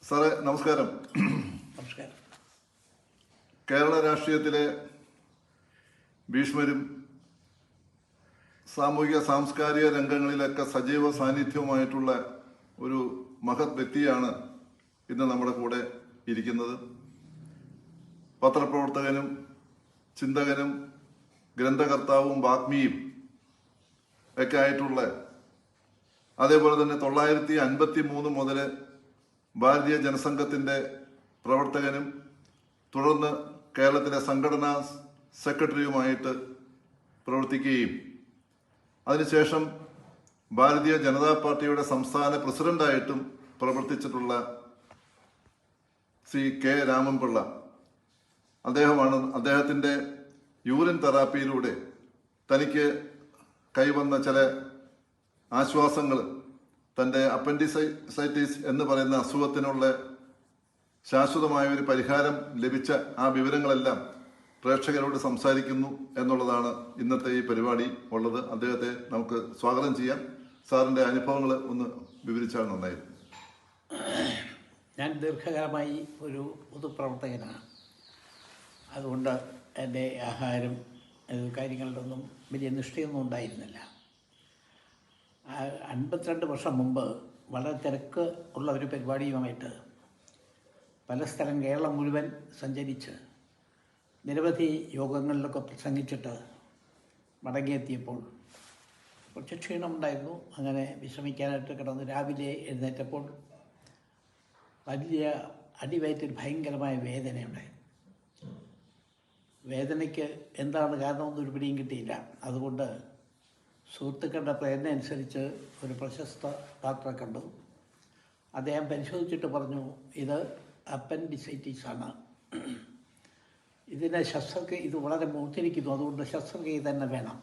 സാറേ നമസ്കാരം. നമസ്കാരം. കേരള രാഷ്ട്രീയത്തിലെ ഭീഷ്മരും സാമൂഹിക സാംസ്കാരിക രംഗങ്ങളിലൊക്കെ സജീവ സാന്നിധ്യവുമായിട്ടുള്ള ഒരു മഹത് വ്യക്തിയാണ് ഇന്ന് നമ്മുടെ കൂടെ ഇരിക്കുന്നത്. പത്രപ്രവർത്തകനും ചിന്തകനും ഗ്രന്ഥകർത്താവും വാഗ്മിയും ഒക്കെ ആയിട്ടുള്ള, അതേപോലെ തന്നെ 1953 മുതൽ ഭാരതീയ ജനസംഘത്തിൻ്റെ പ്രവർത്തകനും തുടർന്ന് കേരളത്തിലെ സംഘടനാ സെക്രട്ടറിയുമായിട്ട് പ്രവർത്തിക്കുകയും അതിനുശേഷം ഭാരതീയ ജനതാ പാർട്ടിയുടെ സംസ്ഥാന പ്രസിഡന്റായിട്ടും പ്രവർത്തിച്ചിട്ടുള്ള ശ്രീ കെ രാമൻപിള്ള അദ്ദേഹമാണ്. അദ്ദേഹത്തിൻ്റെ യൂറിൻ തെറാപ്പിയിലൂടെ തനിക്ക് കൈവന്ന ചില ആശ്വാസങ്ങൾ, തൻ്റെ അപ്പൻഡിസൈറ്റിസ് എന്ന് പറയുന്ന അസുഖത്തിനുള്ള ശാശ്വതമായ ഒരു പരിഹാരം ലഭിച്ച ആ വിവരങ്ങളെല്ലാം പ്രേക്ഷകരോട് സംസാരിക്കുന്നു എന്നുള്ളതാണ് ഇന്നത്തെ ഈ പരിപാടി ഉള്ളത്. അദ്ദേഹത്തെ നമുക്ക് സ്വാഗതം ചെയ്യാം. സാറിൻ്റെ അനുഭവങ്ങൾ ഒന്ന് കാര്യങ്ങൾ നന്നായിരുന്നു. ഞാൻ ദീർഘകാലമായി ഒരു പൊതുപ്രവർത്തകനാണ്. അതുകൊണ്ട് എൻ്റെ ആഹാരം കാര്യങ്ങളിലൊന്നും വലിയ നിഷ്ഠയൊന്നും ഉണ്ടായിരുന്നില്ല. 52 വർഷം മുമ്പ് വളരെ തിരക്ക് ഉള്ള ഒരു പരിപാടിയുമായിട്ട് പല സ്ഥലം കേരളം മുഴുവൻ സഞ്ചരിച്ച് നിരവധി യോഗങ്ങളിലൊക്കെ പ്രസംഗിച്ചിട്ട് മടങ്ങിയെത്തിയപ്പോൾ കുറച്ച് ക്ഷീണമുണ്ടായിരുന്നു. അങ്ങനെ വിശ്രമിക്കാനായിട്ട് കിടന്ന് രാവിലെ എഴുന്നേറ്റപ്പോൾ വലിയ അടിവയറ്റിൽ ഭയങ്കരമായ വേദനയുണ്ടായി. വേദനയ്ക്ക് എന്താണ് കാരണമെന്ന് ഒരു പിടിയും കിട്ടിയില്ല. അതുകൊണ്ട് സുഹൃത്തുക്കളുടെ പ്രേരണ അനുസരിച്ച് ഒരു പ്രശസ്ത ഡോക്ടറെ കണ്ടു. അദ്ദേഹം പരിശോധിച്ചിട്ട് പറഞ്ഞു, ഇത് അപ്പൻഡിസൈറ്റിസ് ആണ്, ഇതിനെ ഇത് വളരെ മൂർത്തിരിക്കുന്നു, അതുകൊണ്ട് ശസ്ത്രക്രിയ തന്നെ വേണം.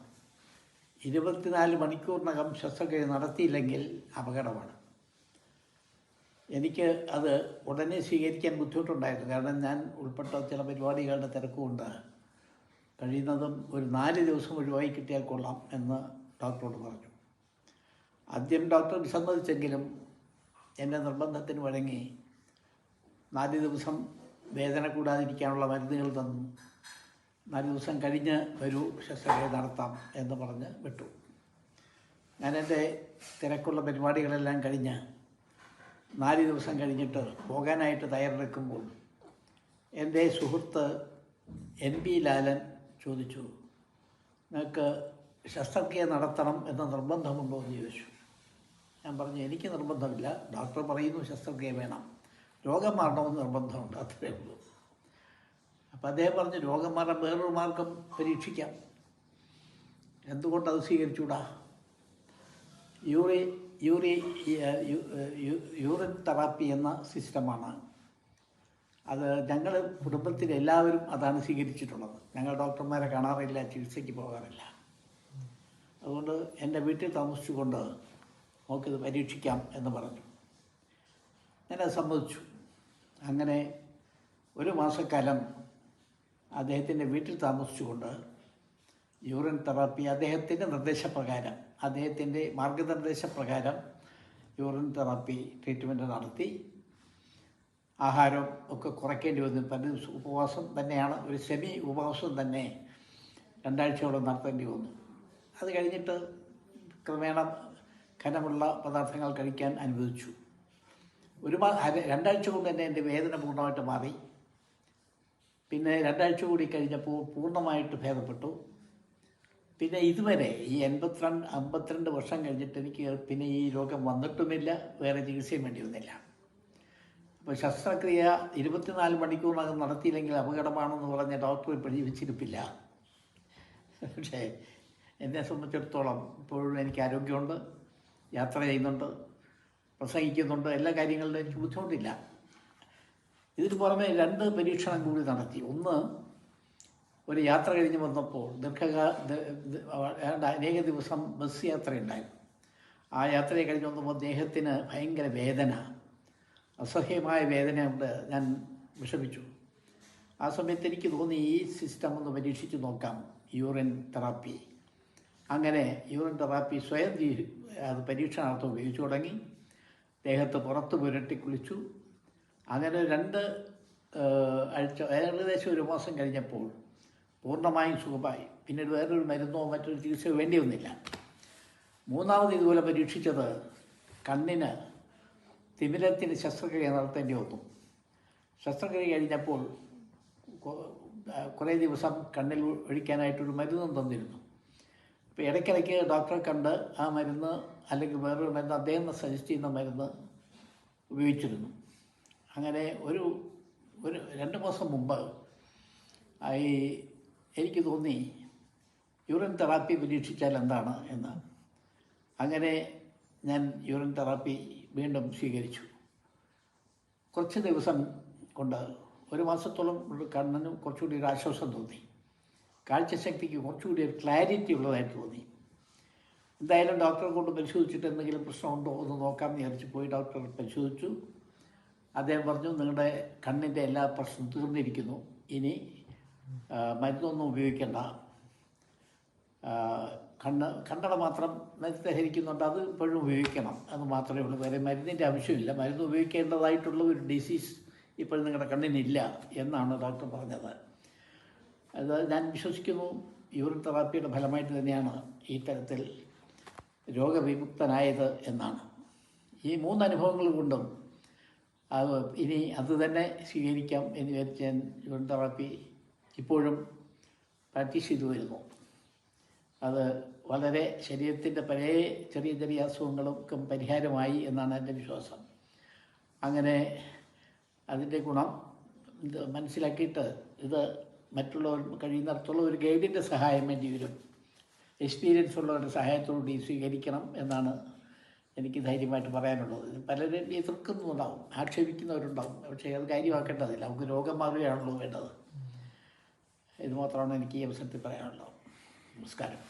24 മണിക്കൂറിനകം ശസ്ത്രക്രിയ നടത്തിയില്ലെങ്കിൽ അപകടമാണ്. എനിക്ക് അത് ഉടനെ സ്വീകരിക്കാൻ ബുദ്ധിമുട്ടുണ്ടായിരുന്നു. കാരണം ഞാൻ ഉൾപ്പെട്ട ചില പരിപാടികളുടെ തിരക്കുകൊണ്ട് കഴിയുന്നതും ഒരു 4 ദിവസം ഒഴിവായി കിട്ടിയാൽ കൊള്ളാം എന്ന് ഡോക്ടറോട് പറഞ്ഞു. ആദ്യം ഡോക്ടർ വിസമ്മതിച്ചെങ്കിലും എൻ്റെ നിർബന്ധത്തിന് വഴങ്ങി 4 ദിവസം വേദന കൂടാതിരിക്കാനുള്ള മരുന്നുകൾ തന്നു. 4 ദിവസം കഴിഞ്ഞ് വരൂ, ശസ്ത്രക്രിയ നടത്താം എന്ന് പറഞ്ഞ് വിട്ടു. ഞാൻ എൻ്റെ തിരക്കുള്ള പരിപാടികളെല്ലാം കഴിഞ്ഞ് 4 ദിവസം കഴിഞ്ഞിട്ട് പോകാനായിട്ട് തയ്യാറെടുക്കുമ്പോൾ എൻ്റെ സുഹൃത്ത് NP ലാലൻ ചോദിച്ചു, നിങ്ങൾക്ക് ശസ്ത്രക്രിയ നടത്തണം എന്ന നിർബന്ധമുണ്ടോ എന്ന് ചോദിച്ചു. ഞാൻ പറഞ്ഞു, എനിക്ക് നിർബന്ധമില്ല, ഡോക്ടർ പറയുന്നു ശസ്ത്രക്രിയ വേണം, രോഗം മാറണമെന്ന് നിർബന്ധമുണ്ട്, അത്രയേ ഉള്ളൂ. അപ്പം അദ്ദേഹം പറഞ്ഞു, രോഗം മാറാൻ വേറൊരു മാർഗം പരീക്ഷിക്കാം, എന്തുകൊണ്ടത് സ്വീകരിച്ചുകൂടാ? യൂറിൻ തെറാപ്പി എന്ന സിസ്റ്റമാണ് അത്. ഞങ്ങൾ കുടുംബത്തിൽ എല്ലാവരും അതാണ് സ്വീകരിച്ചിട്ടുള്ളത്. ഞങ്ങൾ ഡോക്ടർമാരെ കാണാറില്ല, ചികിത്സയ്ക്ക് പോകാറില്ല. അതുകൊണ്ട് എൻ്റെ വീട്ടിൽ താമസിച്ചുകൊണ്ട് നമുക്കിത് പരീക്ഷിക്കാം എന്ന് പറഞ്ഞു. ഞാനത് സമ്മതിച്ചു. അങ്ങനെ 1 മാസക്കാലം അദ്ദേഹത്തിൻ്റെ വീട്ടിൽ താമസിച്ചുകൊണ്ട് യൂറിൻ തെറാപ്പി അദ്ദേഹത്തിൻ്റെ നിർദ്ദേശപ്രകാരം, അദ്ദേഹത്തിൻ്റെ മാർഗനിർദ്ദേശപ്രകാരം യൂറിൻ തെറാപ്പി ട്രീറ്റ്മെൻറ്റ് നടത്തി. ആഹാരം ഒക്കെ കുറയ്ക്കേണ്ടി വന്നു. പല ദിവസം ഉപവാസം തന്നെയാണ്, ഒരു സെമി ഉപവാസം തന്നെ 2 ആഴ്ചയോളം നടത്തേണ്ടി വന്നു. അത് കഴിഞ്ഞിട്ട് ക്രമേണ ഘനമുള്ള പദാർത്ഥങ്ങൾ കഴിക്കാൻ അനുവദിച്ചു. 2 ആഴ്ച കൊണ്ട് തന്നെ എൻ്റെ വേദന പൂർണ്ണമായിട്ട് മാറി. പിന്നെ 2 ആഴ്ച കൂടി കഴിഞ്ഞപ്പോൾ പൂർണ്ണമായിട്ട് ഭേദപ്പെട്ടു. പിന്നെ ഇതുവരെ ഈ 52 വർഷം കഴിഞ്ഞിട്ട് എനിക്ക് പിന്നെ ഈ രോഗം വന്നിട്ടുമില്ല, വേറെ ചികിത്സയും വേണ്ടി വന്നില്ല. അപ്പോൾ ശസ്ത്രക്രിയ 24 മണിക്കൂറിനകം നടത്തിയില്ലെങ്കിൽ അപകടമാണെന്ന് പറഞ്ഞ ഡോക്ടർ ഇപ്പോൾ ജീവിച്ചിരിപ്പില്ല. പക്ഷേ എന്നെ സംബന്ധിച്ചിടത്തോളം ഇപ്പോഴും എനിക്ക് ആരോഗ്യമുണ്ട്, യാത്ര ചെയ്യുന്നുണ്ട്, പ്രസംഗിക്കുന്നുണ്ട്, എല്ലാ കാര്യങ്ങളിലും എനിക്ക് ബുദ്ധിമുട്ടില്ല. ഇതിന് പുറമെ 2 പരീക്ഷണം കൂടി നടത്തി. ഒന്ന്, ഒരു യാത്ര കഴിഞ്ഞ് വന്നപ്പോൾ അനേക ദിവസം ബസ് യാത്രയുണ്ടായിരുന്നു. ആ യാത്രയെ കഴിഞ്ഞ് വന്നപ്പോൾ ദേഹത്തിന് ഭയങ്കര വേദന, അസഹ്യമായ വേദനയുണ്ട്. ഞാൻ വിഷമിച്ചു. ആ സമയത്ത് എനിക്ക് തോന്നി ഈ സിസ്റ്റം ഒന്ന് പരീക്ഷിച്ച് നോക്കാം, യൂറിൻ തെറാപ്പി. അങ്ങനെ യൂറിൻ തെറാപ്പി സ്വയം അത് പരീക്ഷണാർത്ഥം ഉപയോഗിച്ചു തുടങ്ങി. ദേഹത്ത് പുറത്ത് പുരട്ടി കുളിച്ചു. അങ്ങനെ 2 ആഴ്ച ഏകദേശം 1 മാസം കഴിഞ്ഞപ്പോൾ പൂർണ്ണമായും സുഖമായി. പിന്നീട് വേറൊരു മരുന്നോ മറ്റൊരു ചികിത്സയോ വേണ്ടി വന്നില്ല. 3ാമത് ഇതുപോലെ പരീക്ഷിച്ചത് കണ്ണിന് തിമിരത്തിന് ശസ്ത്രക്രിയ നടത്തേണ്ടി വന്നു. ശസ്ത്രക്രിയ കഴിഞ്ഞപ്പോൾ കുറേ ദിവസം കണ്ണിൽ ഒഴിക്കാനായിട്ടൊരു മരുന്നും തന്നിരുന്നു. അപ്പോൾ ഇടയ്ക്കിടയ്ക്ക് ഡോക്ടറെ കണ്ട് ആ മരുന്ന് അല്ലെങ്കിൽ വേറൊരു മരുന്ന് അദ്ദേഹം സജസ്റ്റ് ചെയ്യുന്ന മരുന്ന് ഉപയോഗിച്ചിരുന്നു. അങ്ങനെ ഒരു 2 മാസം മുമ്പ് എനിക്ക് തോന്നി യൂറിൻ തെറാപ്പി പരീക്ഷിച്ചാൽ എന്താണ് എന്ന്. അങ്ങനെ ഞാൻ യൂറിൻ തെറാപ്പി വീണ്ടും സ്വീകരിച്ചു. കുറച്ച് ദിവസം കൊണ്ട് 1 മാസത്തോളം കണ്ണിനും കുറച്ചുകൂടി ഒരു ആശ്വാസം തോന്നി. കാഴ്ചശക്തിക്ക് കുറച്ചുകൂടി ഒരു ക്ലാരിറ്റി ഉള്ളതായിട്ട് തോന്നി. എന്തായാലും ഡോക്ടറെ കൊണ്ട് പരിശോധിച്ചിട്ട് എന്തെങ്കിലും പ്രശ്നമുണ്ടോ എന്ന് നോക്കാമെന്ന് വിചാരിച്ച് പോയി ഡോക്ടറെ പരിശോധിച്ചു. അദ്ദേഹം പറഞ്ഞു, നിങ്ങളുടെ കണ്ണിൻ്റെ എല്ലാ പ്രശ്നവും തീർന്നിരിക്കുന്നു, ഇനി മരുന്നൊന്നും ഉപയോഗിക്കേണ്ട, കണ്ണട മാത്രം മരുന്ന് ധരിക്കുന്നുണ്ട്, അത് ഇപ്പോഴും ഉപയോഗിക്കണം എന്ന് മാത്രമേ ഉള്ളൂ, വേറെ മരുന്നിൻ്റെ ആവശ്യമില്ല, മരുന്ന് ഉപയോഗിക്കേണ്ടതായിട്ടുള്ള ഒരു ഡിസീസ് ഇപ്പോഴും നിങ്ങളുടെ കണ്ണിനില്ല എന്നാണ് ഡോക്ടർ പറഞ്ഞത്. അത് ഞാൻ വിശ്വസിക്കുന്നു യൂറിൻ തെറാപ്പിയുടെ ഫലമായിട്ട് തന്നെയാണ് ഈ തരത്തിൽ രോഗവിമുക്തനായത് എന്നാണ്. ഈ 3 അനുഭവങ്ങൾ കൊണ്ടും ഇനി അത് തന്നെ സ്വീകരിക്കാം എന്ന് വിചാരിച്ച് ഞാൻ യൂറിൻ തെറാപ്പി ഇപ്പോഴും പ്രാക്ടീസ് ചെയ്തു വരുന്നു. അത് വളരെ ശരീരത്തിൻ്റെ പല ചെറിയ ചെറിയ അസുഖങ്ങൾക്കും പരിഹാരമായി എന്നാണ് എൻ്റെ വിശ്വാസം. അങ്ങനെ അതിൻ്റെ ഗുണം ഇത് മനസ്സിലാക്കിയിട്ട് ഇത് മറ്റുള്ളവർ കഴിയുന്നിടത്തോളം ഒരു ഗൈഡിൻ്റെ സഹായം വേണ്ടി വരും, എക്സ്പീരിയൻസ് ഉള്ളവരുടെ സഹായത്തോടുകൂടി സ്വീകരിക്കണം എന്നാണ് എനിക്ക് ധൈര്യമായിട്ട് പറയാനുള്ളത്. പലരും എതിർക്കുന്നുണ്ടാവും, ആക്ഷേപിക്കുന്നവരുണ്ടാവും, പക്ഷേ അത് കാര്യമാക്കേണ്ടതില്ല. നമുക്ക് രോഗം മാറുകയാണല്ലോ വേണ്ടത്. ഇത് മാത്രമാണ് എനിക്ക് ഈ അവസരത്തിൽ പറയാനുള്ളത്. നമസ്കാരം.